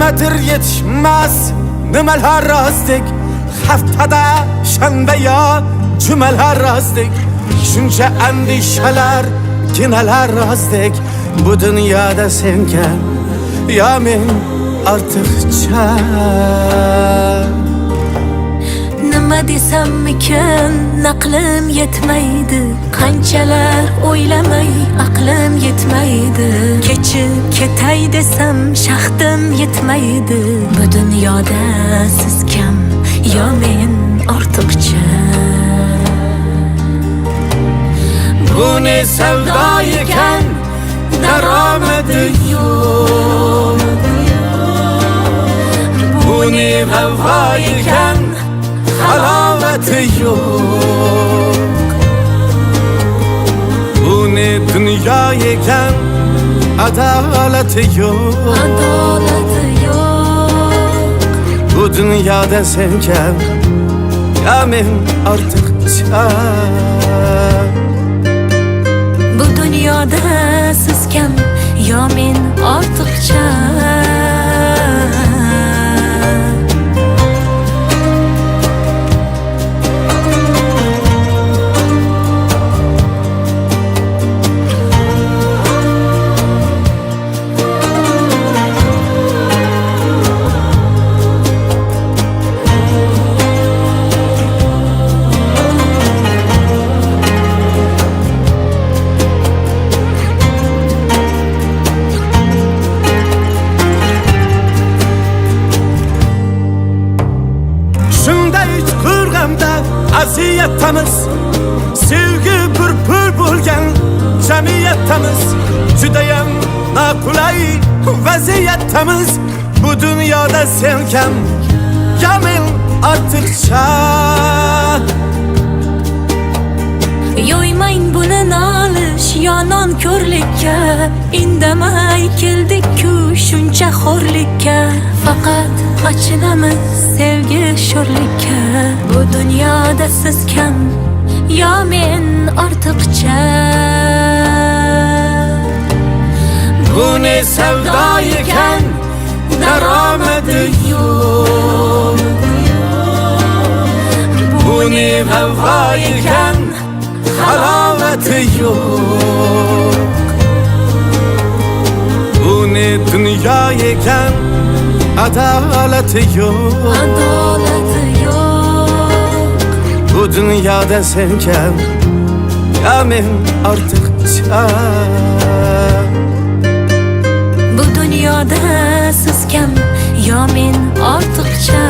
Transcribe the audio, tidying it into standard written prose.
nimadir yetishmas nimalar rostdek, haftada shanba yo jumalar rostdek, shuncha andishalar ginalar rostdek. Bu dunyoda senkan yo men ortiqcha. Nima desammikin aqlim yetmaydi, qanchalar o'ylamay aqlim yetmaydi. Kechib ketay desam shahdim yetmaydi. Bu dunyoda siz kam yo men ortiqcha. Bu ne sevda ekan, daromadi yo'q. Bu ne vafo ekan, halovati yo'q. Bu ne dunyo ekan, adolati yo'q. Adolati yo'q. Bu dunyoda sen kam, yo men ortiqcha. Bu dunyoda siz kam yo men ortiqcha. Aziyatimiz, sevgi purpur bo'lgan jamiyatimiz, judayam noqulay vaziyatimiz. Bu dunyoda sen kam, yo men ortiqcha. Yo'ymang buni nolish yo nonko'rlikka, indamay keldik-ku shuncha xo'rlikka. Faqat achinamiz sevgi sho'rlikka. Bu dunyoda siz kam yo men ortiqcha. Bu ne sevda ekan, daromadi yo'q. Bu ne vafo ekan, halovati yo'q. Bu ne dunyo ekan, adolati yo'q. Adolati yo'q. Bu dunyoda sen kam, yo men ortiqcha. Bu dunyoda siz kam yo men ortiqcha.